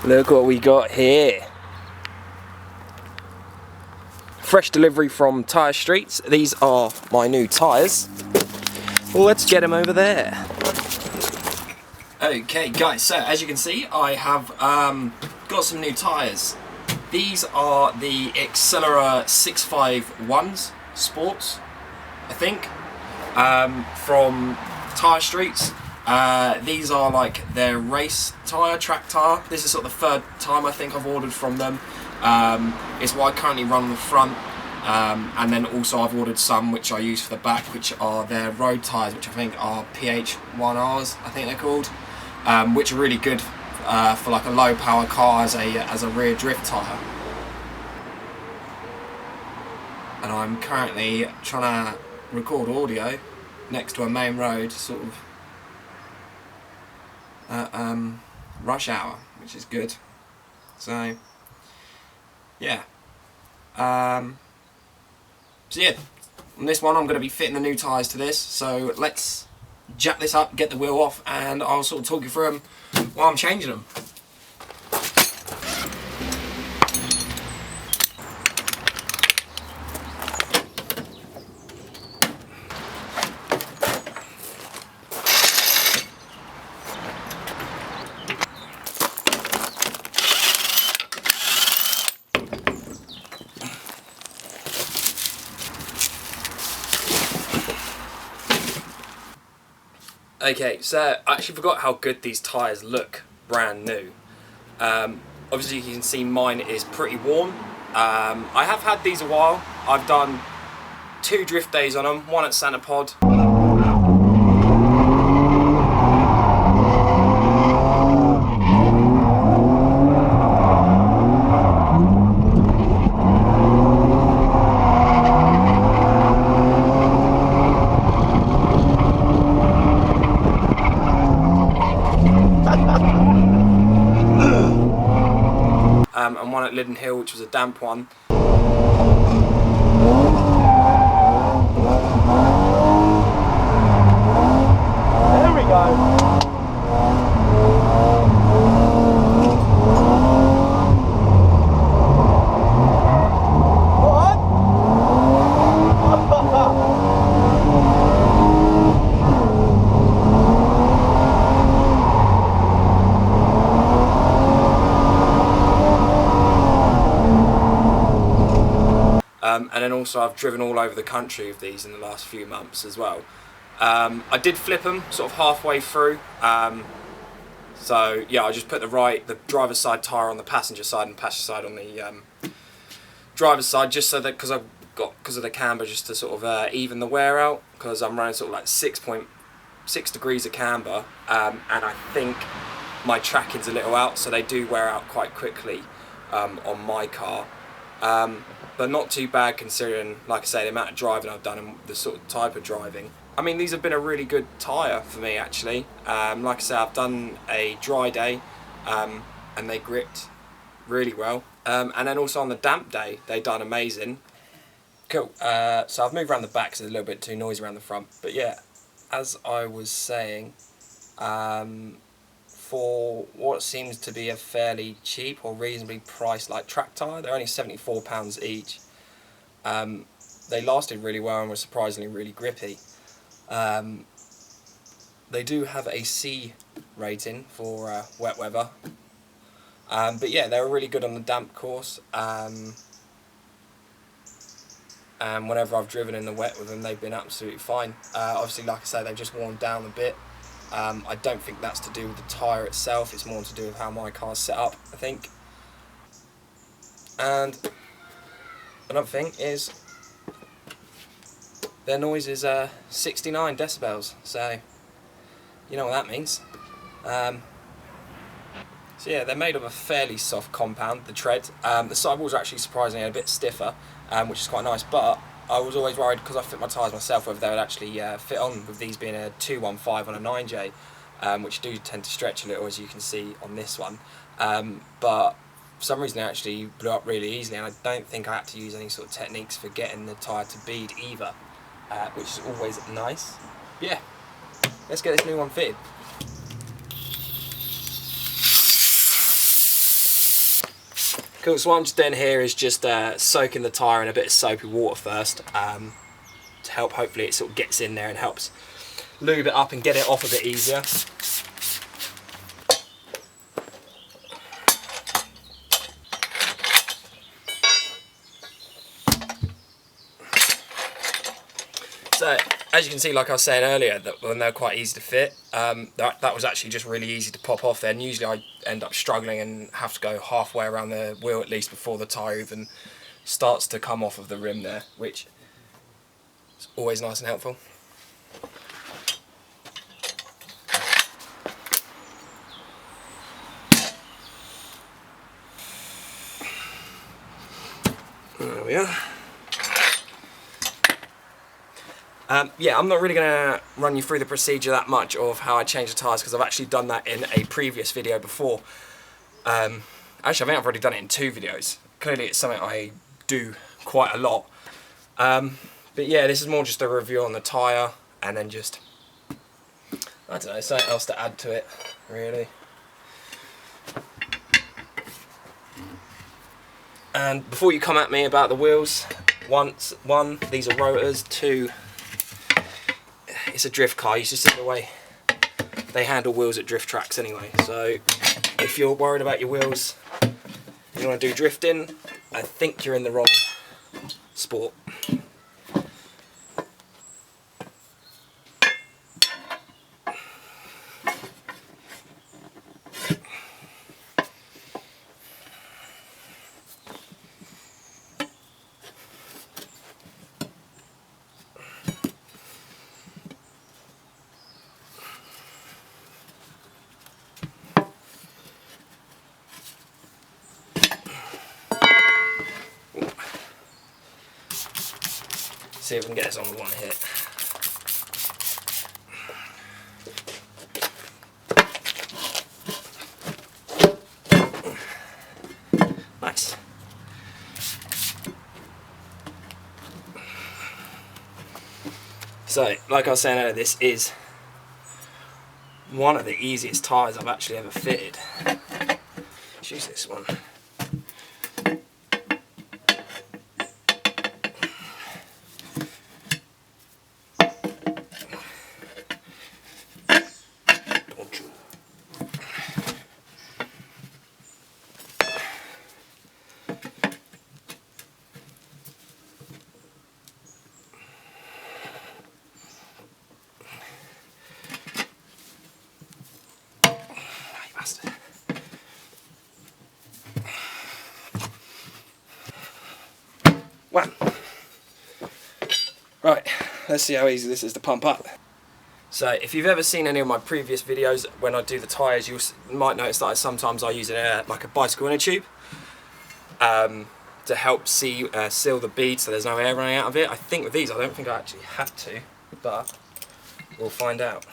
Look what we got here. Fresh delivery from Tyre Streets. These are my new tyres. Well, let's get them over there. Okay guys, so as you can see, I have got some new tyres. These are the Accelera 651s Sports, I think, from Tyre Streets. These are like their race tyre, track tyre. This is sort of the third time I think I've ordered from them. It's what I currently run on the front, and then also I've ordered some which I use for the back, which are their road tyres, which I think are PH1Rs, I think they're called, which are really good for like a low power car as a rear drift tyre. And I'm currently trying to record audio next to a main road, sort of rush hour, which is good. So yeah, so yeah, on this one I'm going to be fitting the new tyres to this, so let's jack this up, get the wheel off, and I'll sort of talk you through them while I'm changing them. Okay, so I actually forgot how good these tyres look brand new. Obviously you can see mine is pretty worn. I have had these a while. I've done 2 drift days on them, one at Santa Pod. And one at Linden Hill, which was a damp one. There we go. And then also I've driven all over the country with these in the last few months as well. I did flip them sort of halfway through. So yeah, I just put the driver's side tyre on the passenger side and passenger side on the driver's side, just so that because of the camber, just to sort of even the wear out, because I'm running sort of like 6.6 degrees of camber, and I think my tracking's a little out, so they do wear out quite quickly on my car. But not too bad considering, like I say, the amount of driving I've done and the sort of type of driving. I mean, these have been a really good tyre for me actually. Like I say, I've done a dry day, and they gripped really well. And then also on the damp day, they done amazing. Cool. So I've moved around the back because it's a little bit too noisy around the front. But yeah, as I was saying, for what seems to be a fairly cheap or reasonably priced like track tyre, they're only £74 each. They lasted really well and were surprisingly really grippy. They do have a C rating for wet weather, but yeah, they were really good on the damp course. And whenever I've driven in the wet with them, they've been absolutely fine. Obviously, like I say, they've just worn down a bit. I don't think that's to do with the tyre itself, it's more to do with how my car's set up, I think. And another thing is, their noise is 69 decibels, so you know what that means. So yeah, they're made of a fairly soft compound, the tread. The sidewalls are actually surprisingly a bit stiffer, which is quite nice, but I was always worried, because I fit my tyres myself, whether they would actually fit on, with these being a 215 on a 9J, which do tend to stretch a little, as you can see on this one. But for some reason they actually blew up really easily, and I don't think I had to use any sort of techniques for getting the tyre to bead either, which is always nice. Yeah, let's get this new one fitted. Cool, so what I'm just doing here is just soaking the tyre in a bit of soapy water first, to help, hopefully it sort of gets in there and helps lube it up and get it off a bit easier. So, as you can see, like I was saying earlier, that when they're quite easy to fit, that was actually just really easy to pop off there. And usually I end up struggling and have to go halfway around the wheel at least before the tyre even starts to come off of the rim there, which is always nice and helpful. There we are. Yeah, I'm not really going to run you through the procedure that much of how I change the tyres, because I've actually done that in a previous video before. Actually, I think I've already done it in 2 videos. Clearly it's something I do quite a lot. But yeah, this is more just a review on the tyre, and then just, I don't know, something else to add to it, really. And before you come at me about the wheels, one, these are rotors, 2, it's a drift car. You should see the way they handle wheels at drift tracks anyway. So if you're worried about your wheels, you want to do drifting, I think you're in the wrong sport. See if we can get this on with one hit. Nice. So, like I was saying earlier, this is one of the easiest tyres I've actually ever fitted. Let's use this one. Wow. Right, let's see how easy this is to pump up. So if you've ever seen any of my previous videos when I do the tyres, you might notice that sometimes I use like a bicycle inner tube to help seal the bead so there's no air running out of it. I think with these I don't think I actually have to, but we'll find out.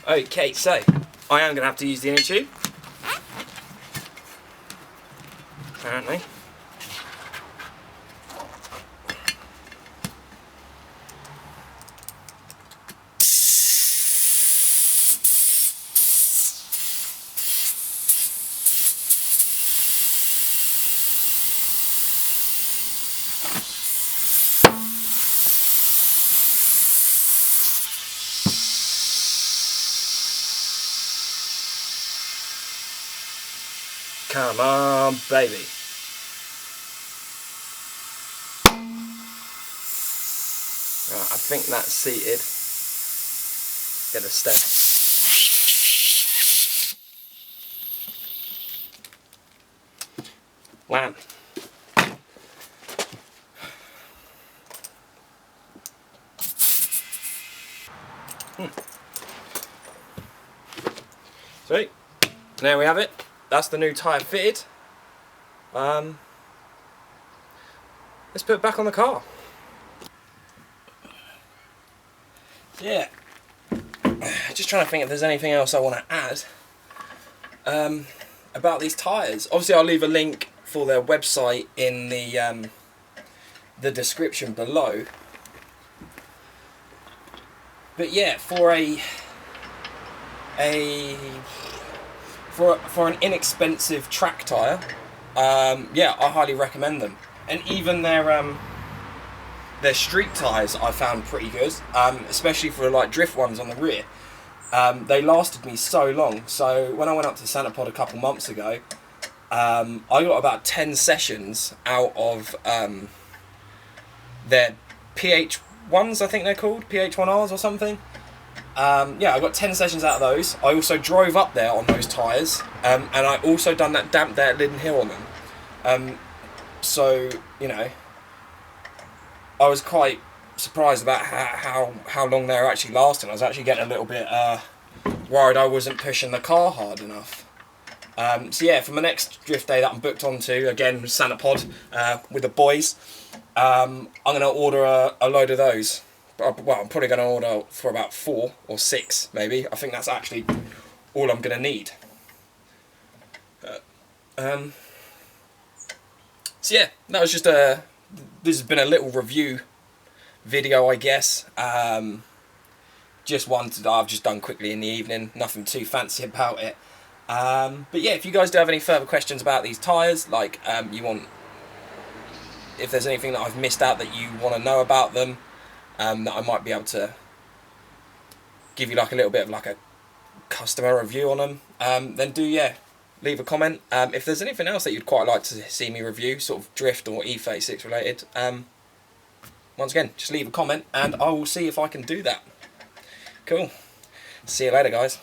Okay, so I am going to have to use the inner tube, apparently. Come on, baby. Right, I think that's seated. Get a step. Wow. Sweet. There we have it. That's the new tyre fitted. Let's put it back on the car. Yeah. Just trying to think if there's anything else I want to add about these tyres. Obviously I'll leave a link for their website in the the description below. But yeah, for an inexpensive track tyre, yeah, I highly recommend them. And even their street tyres I found pretty good, especially for like drift ones on the rear. They lasted me so long. So when I went up to Santa Pod a couple months ago, I got about 10 sessions out of their PH1s, I think they're called, PH1Rs or something. Yeah, I got 10 sessions out of those. I also drove up there on those tyres, and I also done that damp there at Linden Hill on them. So, you know, I was quite surprised about how long they were actually lasting. I was actually getting a little bit worried I wasn't pushing the car hard enough. So yeah, for my next drift day that I'm booked onto, again, Santa Pod, with the boys, I'm going to order a load of those. Well, I'm probably going to order for about 4 or 6, maybe. I think that's actually all I'm going to need. So yeah, that was just this has been a little review video, I guess. Just one that I've just done quickly in the evening, nothing too fancy about it. But yeah, if you guys do have any further questions about these tyres, like if there's anything that I've missed out that you want to know about them, that I might be able to give you like a little bit of like a customer review on them, then do, yeah, leave a comment. If there's anything else that you'd quite like to see me review, sort of drift or E36 related, once again, just leave a comment and I will see if I can do that. Cool. See you later, guys.